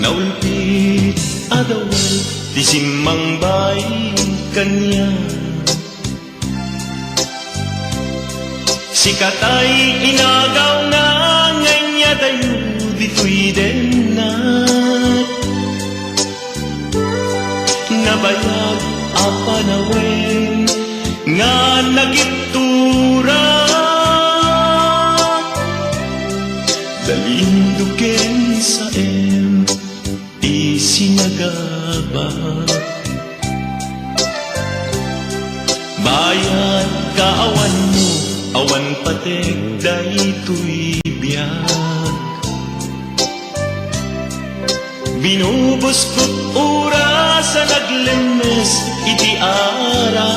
Naulpit adawal ti simmang bayi kanya. Sikatay inagaw na nganya dayo dito'y denat. Nabayag apanawen nga nagiptura. Dalinduken sa isinagaba. Bayan kaawan mo, awan patek daytoy biyag. Binubos ko't oras sa naglemes iti arat.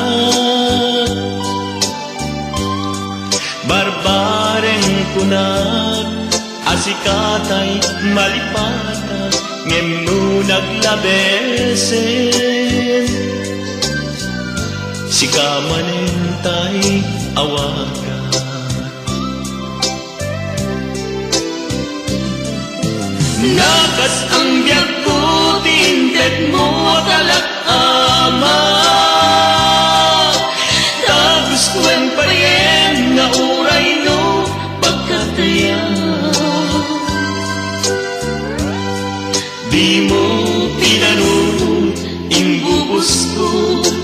Barbareng kunat asikatay malipata ngem no naglabesen. Sikamanentay awagan. Nakas ang biyag ko, tinted mo talak-ama. Tapos kuen pa rin na uray no pagkataya. Di mo pinanunod, imbubos ko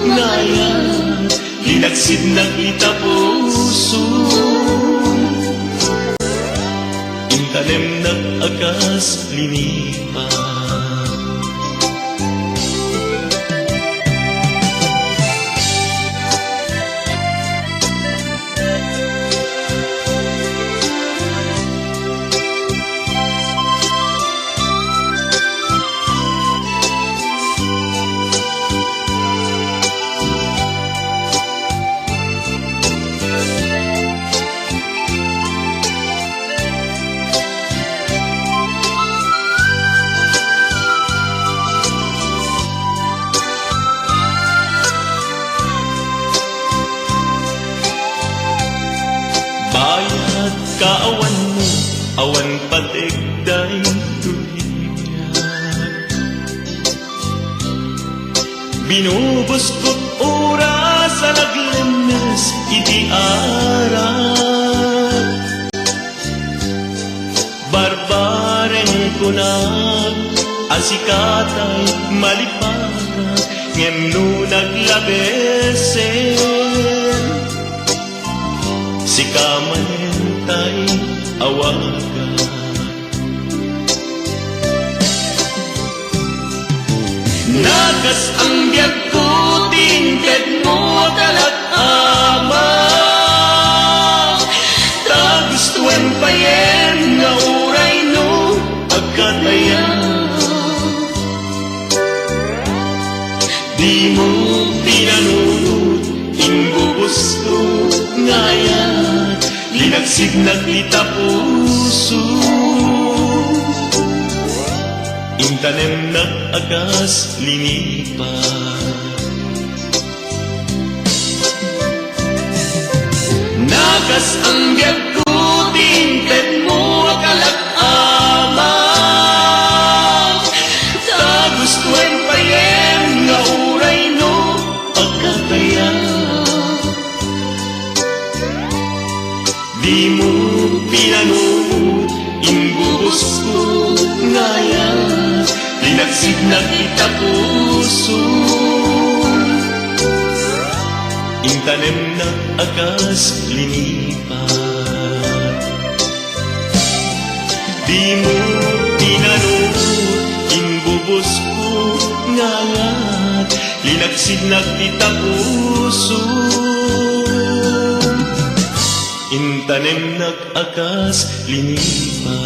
ngayon. Linagsid na kita puso. Intanem na akas linipa. Bayad kaawan mo, awan patik daytoy biyag. Binubos ko't oras sa naglemes iti arat. Barbareng kunat asikatay malipata ngem no naglabesen. Sikamanentay awagan. Nagas ang biyag ko, tinted mo talak-ama. Tagustuhan pa yen nga uray no pagkataya. Di mo pinanunod, imbubos ko ngayon. Linagsig na kita puso. Intanem na agas linipa. Nagas ang biyag ko, tinted mo kalak-ama. Tagustuhan pa yen nga uray no pagkataya. Di mo pinanunod, imbubos ko ngayon. Linagsig na kita puso. Intanem na akas linipa. Di mo pinanunod, imbubos ko ngayon. Linagsig na kita puso. Intanem nag-akas linipa.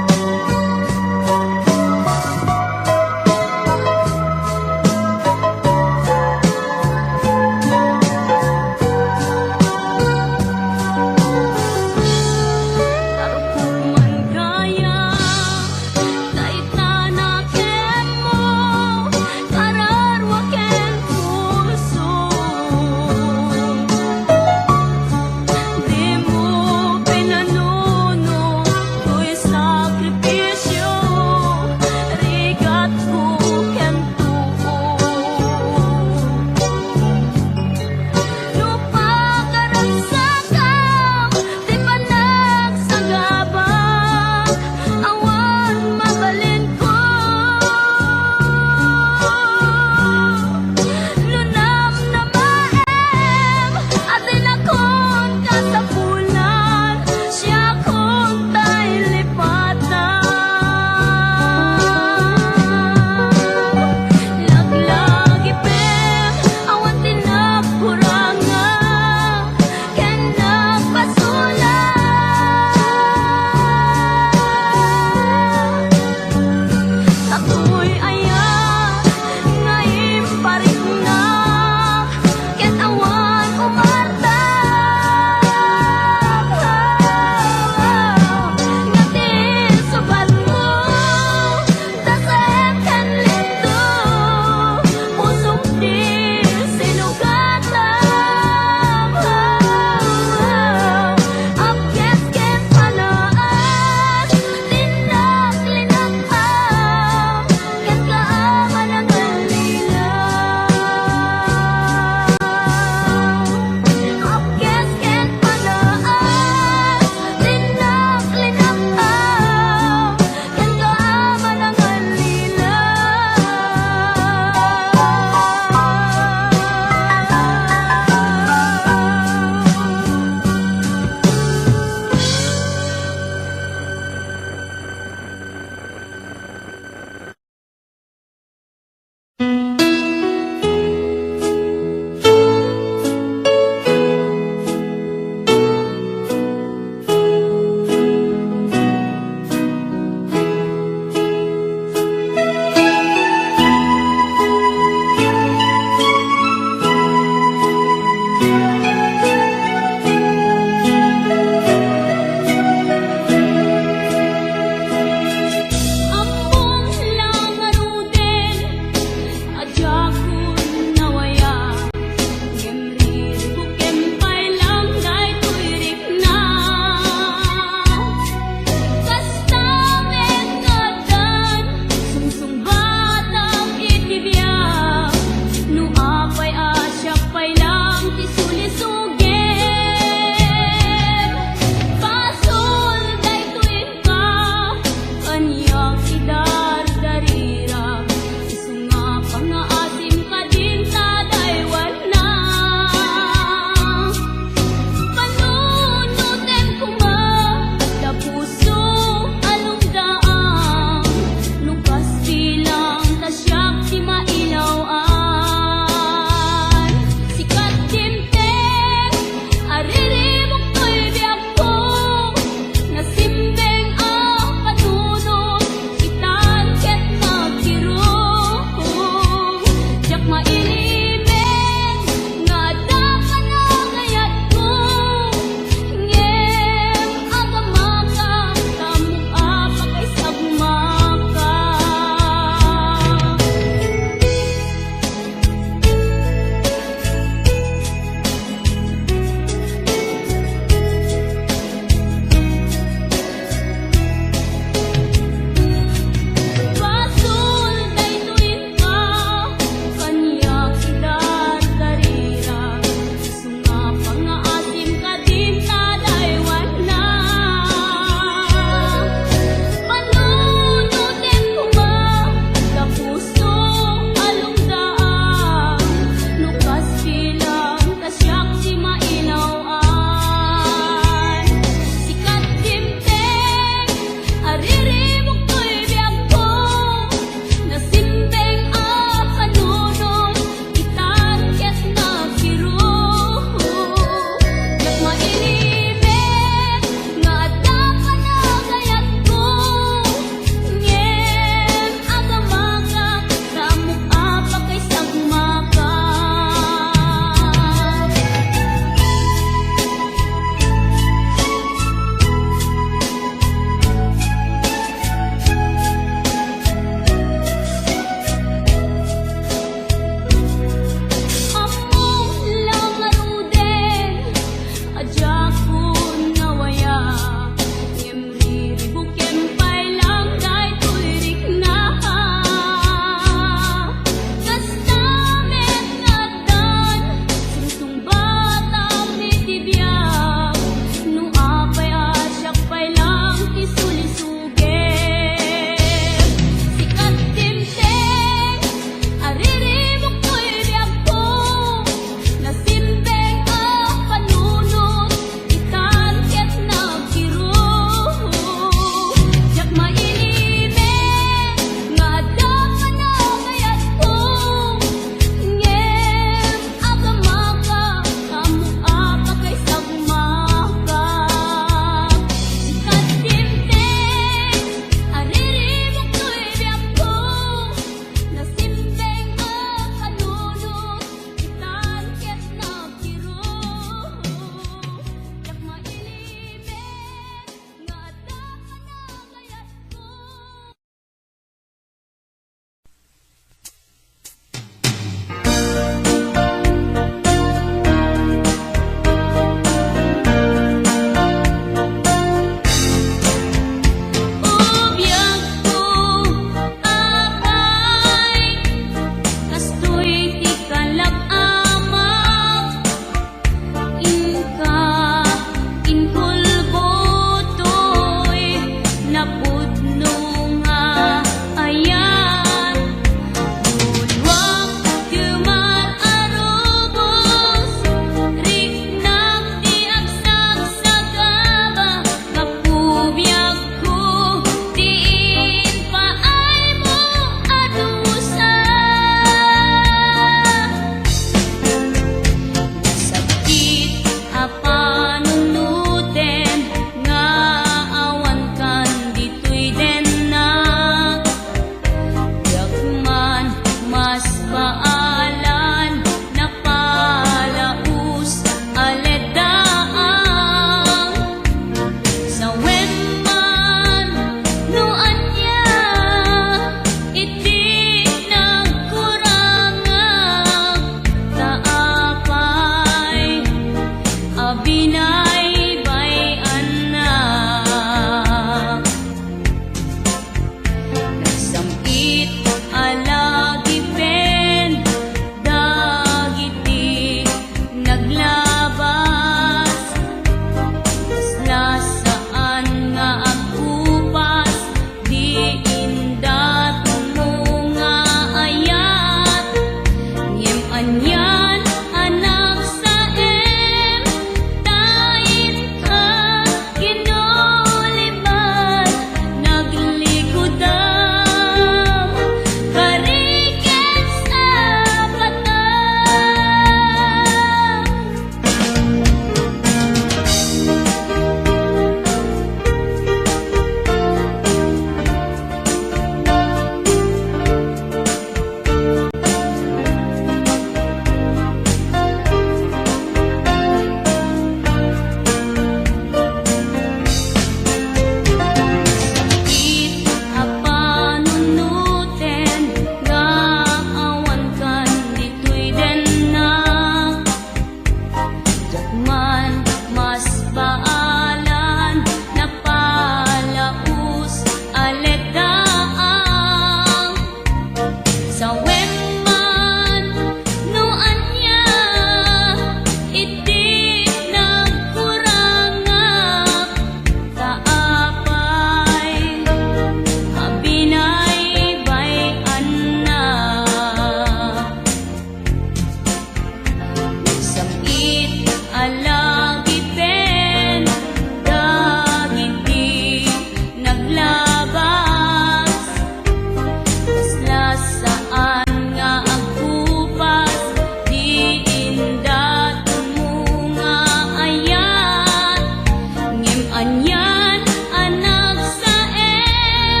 Kanyan anak sa em,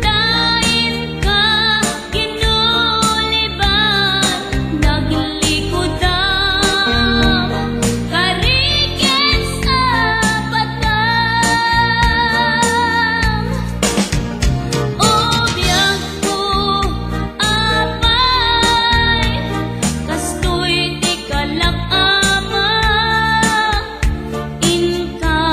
dain ka ginuliban, naglikodan, karikit sa batam. O biyag ko apay, kastoy di kalak ama, inka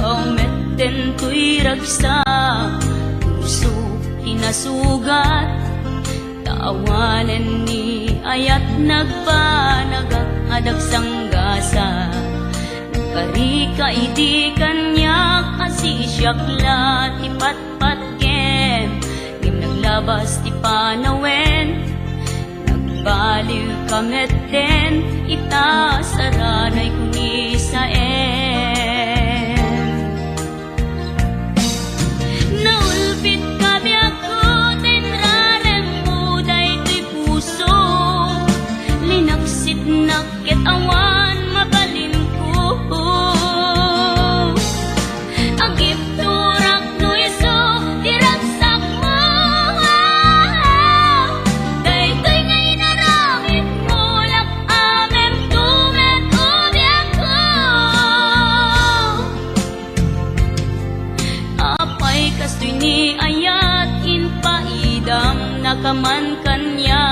Aumeten to'y ragsa, puso hinasugat, taawanan ni ayat nagpanagak adagsang gasa. Karika iti kanya kasi siyakla ti patpatken, ngem naglabas ti panawen, nagbaliw kameten, ita saranay kuni saen. Naulpit kabiyak ko, tinrarem mo daytoy puso, linaksit nakit awan mabalin ko. Agip turak no iso, diragsak mo, daytoy ngay naramit mo, lak amem tumet ubiyak ko. Apay kastoy ni ayat inpaidam nakaman kanya,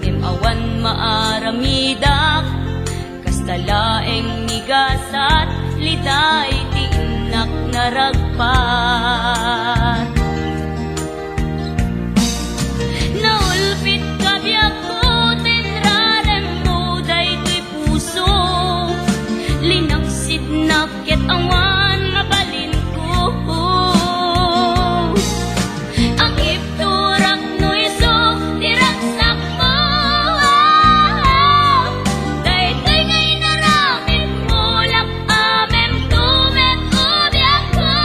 ngem awan maaramidak, kastalaeng nigasat liday ti inak naragpat. Naulpit kabiyak ko, tinrarem mo daytoy puso, linaksit nakit awan mabalin ko. Agip turak no iso, diragsak mo, daytoy ngay naramit mo, lak amem tumet ubiyak ko.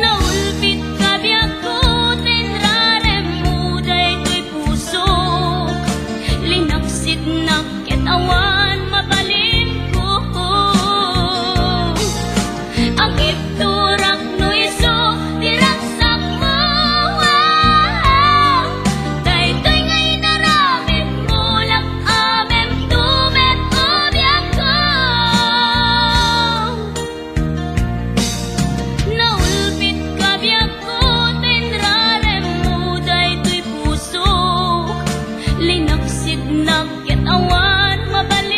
Naulpit kabiyak ko, tinrarem mo daytoy puso, linaksit nakit awan mabalin ko. Agip turak no iso, diragsak mo, daytoy ngay naramit mo, lak amem tumet ubiyak ko. Naulpit kabiyak ko, tinrarem mo daytoy puso, linaksit nakit awan mabalin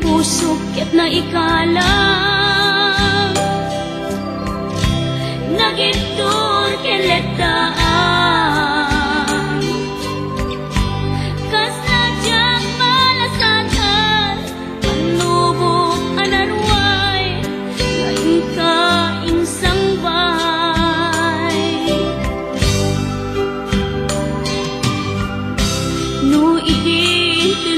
Pusok na ikalang Nagitun keletaan Kas nadyang malasagan Panubok anarway Ngayon ka insang bahay No igin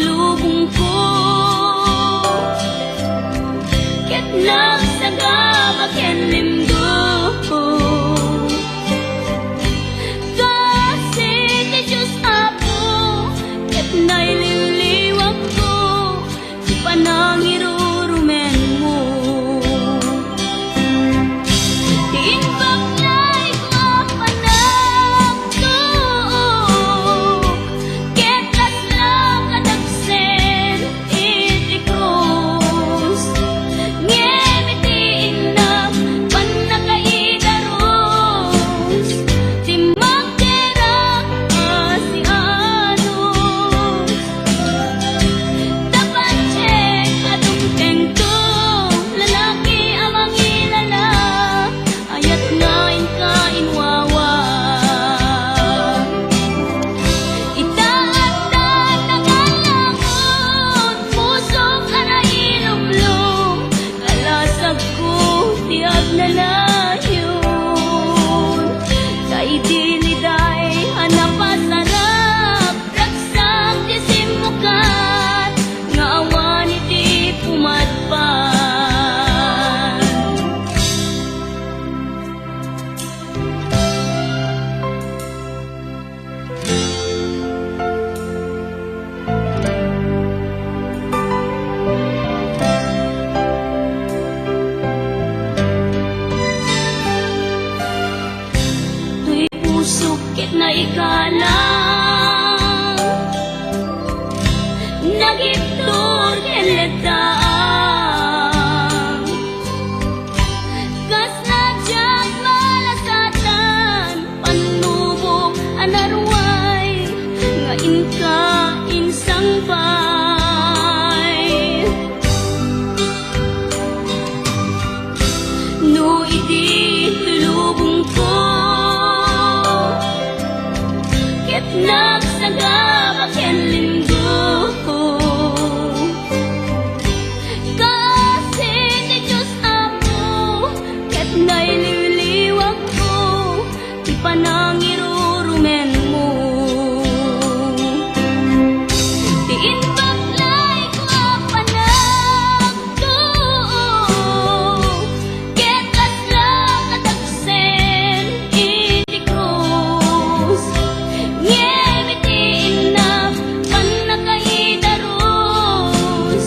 na ikalang nagiptur keledang kas najag malasatan panubok anarway nga inka insang bay no idi tulubong ko ket nagsagabak yan linggo kasi ni Diyos ako ket naililiwag ko di pa nangirurumen mo diin baklay ko apanag ko ket kasla katagsen idi krus ngemitiin na panakaidarus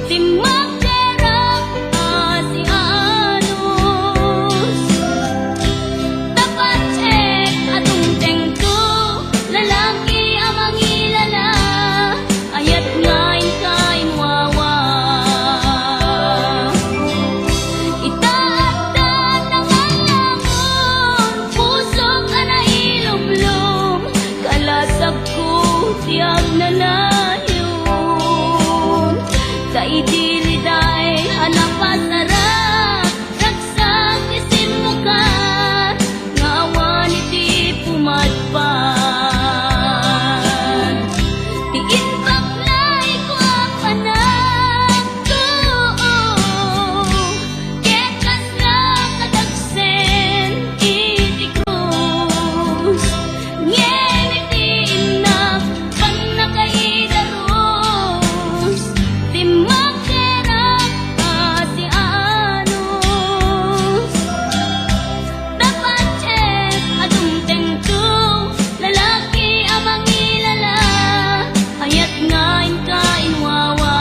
di magderang asianos dapat check atong tengko lalaki ang mangilala ayat ngayon kain wawa itaatan ng alamon pusok ka na ilumlum kalasag ko tiyag na nayon kaidiliday hanapasarap ragsak isin mo ka ngawan iti pumadpan tiin baklay ko apanag ko ket kasla katagsen iti krus ngemitiin na panakaidarus di magderang asianos dapat check atong tengko lalaki ang mangilala ayat ngayon kain wawa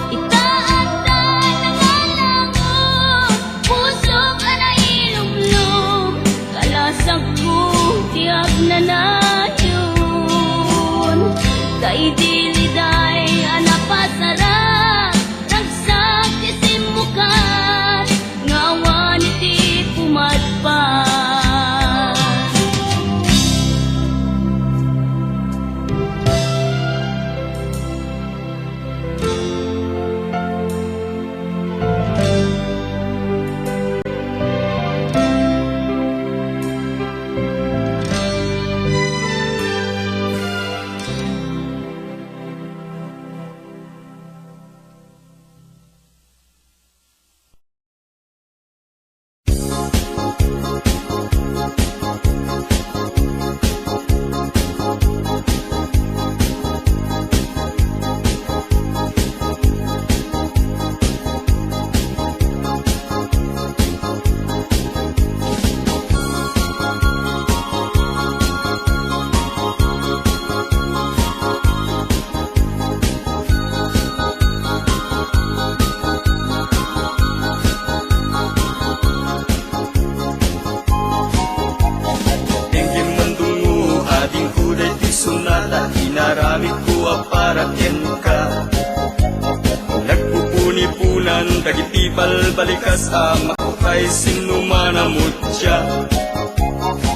itaatan ng alangon pusok ka na ilumlum kalasag ko tiyag na nayon kaidiliday anapasarap ragsak isim mukat ngawan iti pumadpan Dengkim mendungu ading kuda di sunata inaramit ko para ka nagpupuni-punan dagiti balbalikas ang makukay sinumanamot siya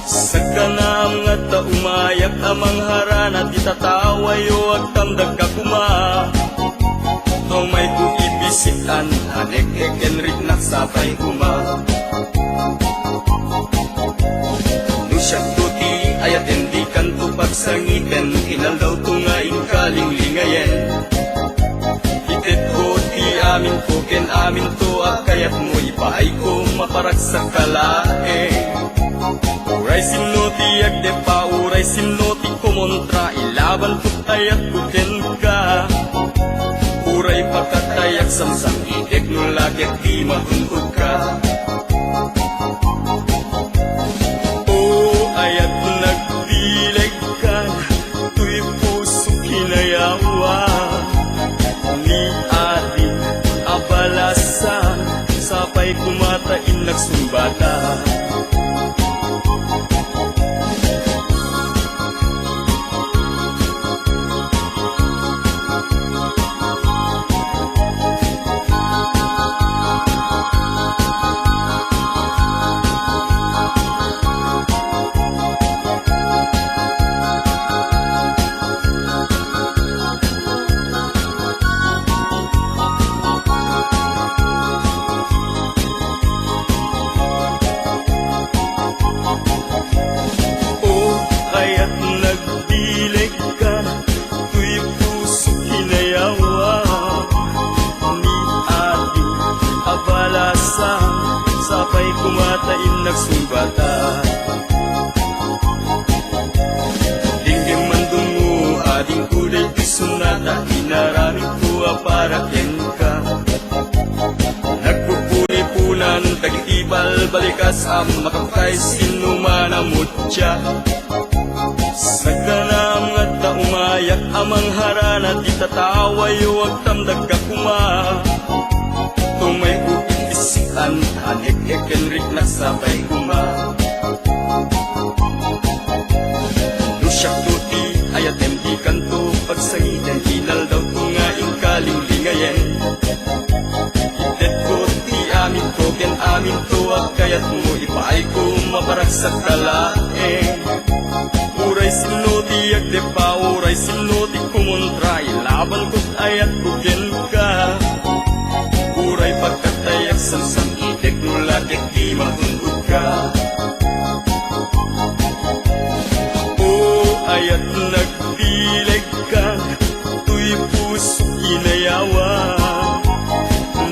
sagkanam nga ta umayak amang harana ti tatawayo ag tamdag ka kuma no may ku ibisitan anek ekenrik nagsapay kuma Nusyag tuti ayat hindi kanto pagsangitan Inaldaw tungaing kalinglingayen Itet ko ti amin ko ken amin to Akayat mo ipaay ko maparak sa kalae Uray sino ti agdepa uray sino ti kumontra Ilaban ko tayat ko ken ka Uray pagkatayak samsang idek no lagyak di maguntod ka ayat nagdileg ka tuy puso kinayawa ni ating abalasan sapay kumatain nagsumbata kumatain nagsumbata. Dinggim mandungo ading kulay pisunata, inaraming kuha para ken ka. Nagpupuni-punan tagitibal balikas ang makapkay sinuman ang mutya. Sagdanam nga ta umayak amang harana di tataway wag tamdag ka kuma. Tumay upisikan anek ekenrik nasabay kuma. Lusyak tuti ayat emdi kanto pagsangitan hinal daw tungaing kaling lingayen. Itet ko ti amin ko ken amin to kayat mo ipaay ko maparagsak talaeng. Uray sinoti agdepa, uray sinoti kumontray, laban ko't ayat kugen ka. Uray pagkatayak samsam itek nulatek di matundog ka. O ayat nagdileg ka, tuy puso inayawa.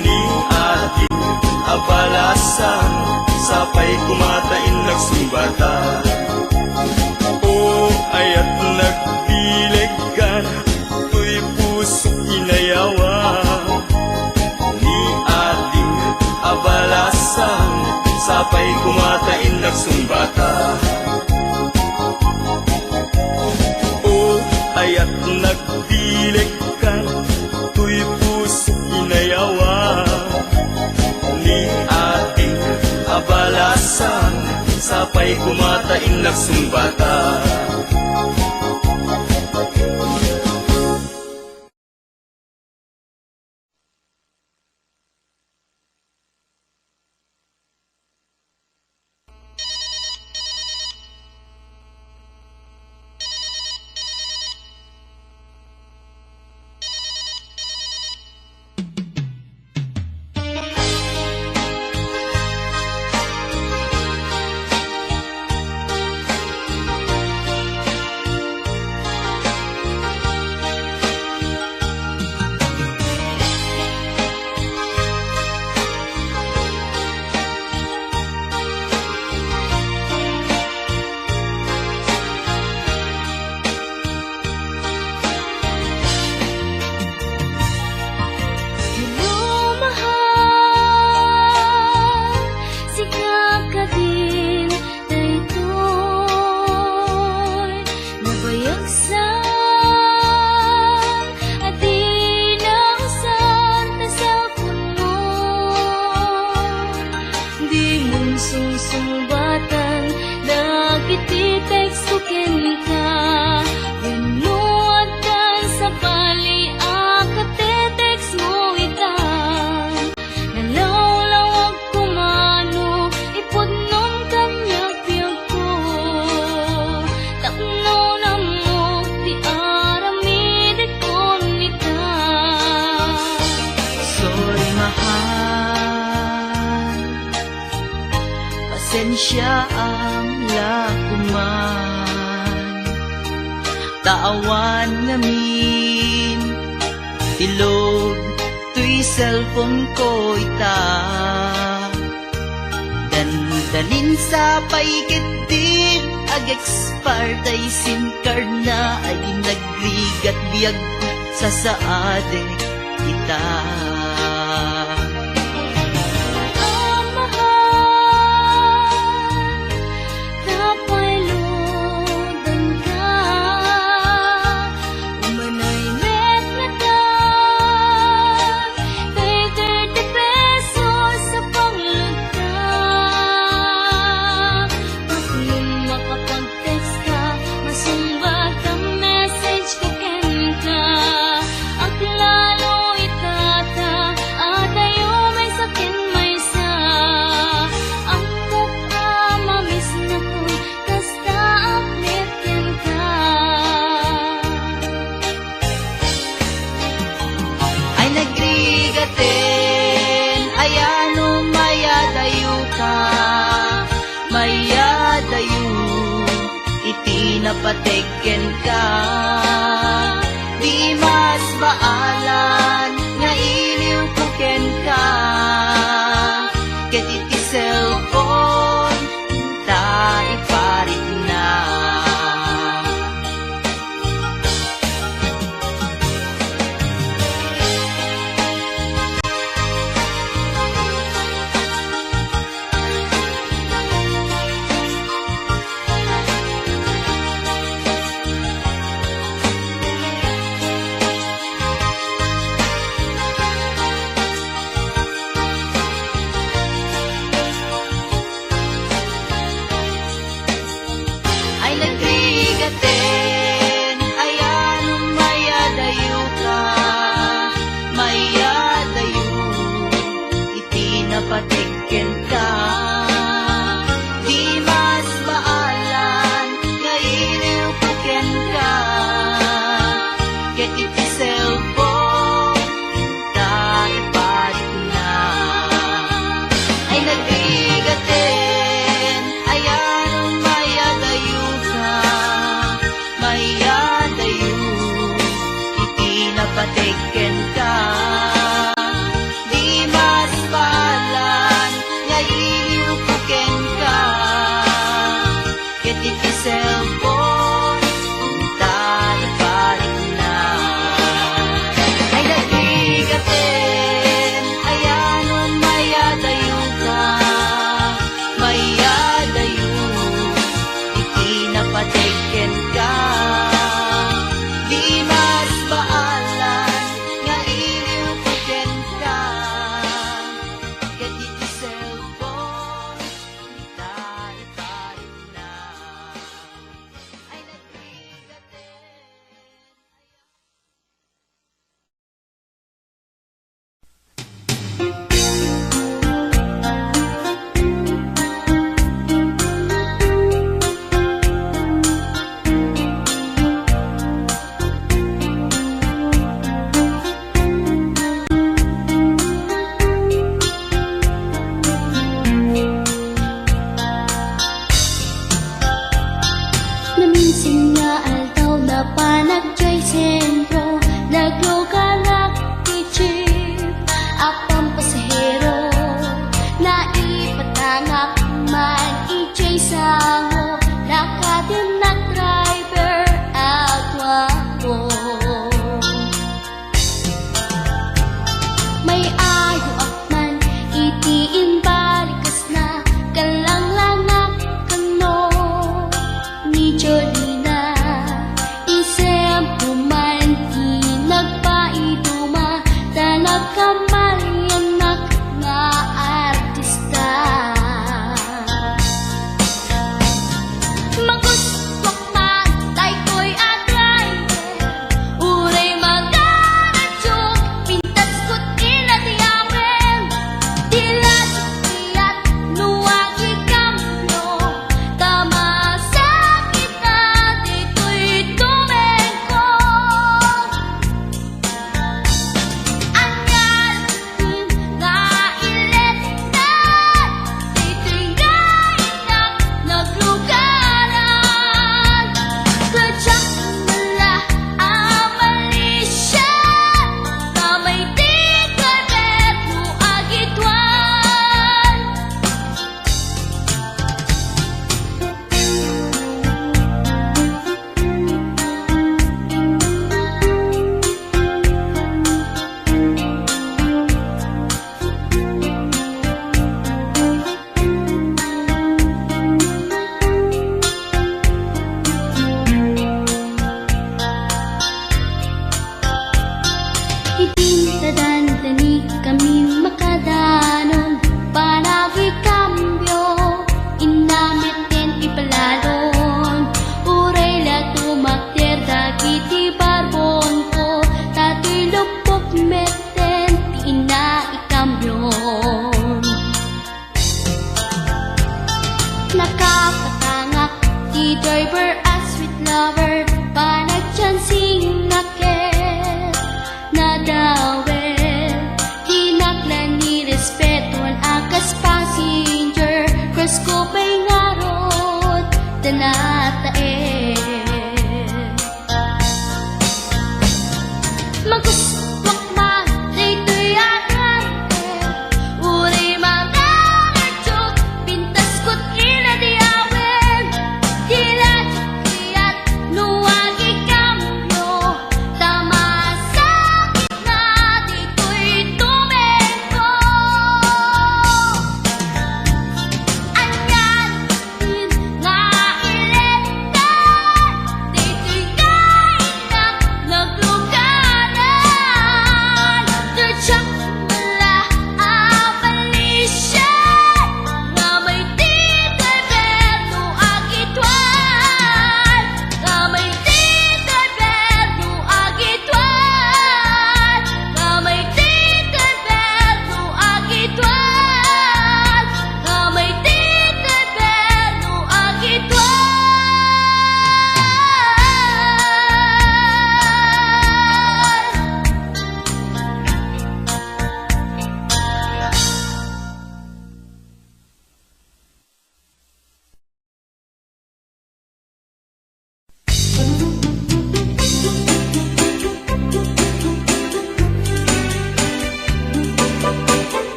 Ni ating abalasan, sapay kumatain nagsumbata. Ayat nagdileg ka, tuy puso inayawa. Ni ating abalasan, sapay kumatain nagsumbata. O ayat nagdileg ka, tuy puso inayawa. Ni ating abalasan, sapay kumatain nagsumbata. Pasensya ang lakuman, taawan ngamin, tilog tuy cellphone ko ita. Dandalin sa paikit din, ag-expire tay SIM card na ay nagrigat biyag sa saade kita. Napateken ka, di mas baalan nga iliw kuken ka, ket iti cellphone pateken ka. Di mas balan nga iliw puken ka. Ket iti cellphone unta ibalik na. Ay nagbigaten ayanon mayadayo ka. Mayadayo iti napateken ka. Di mas baalan nga iliw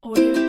Audio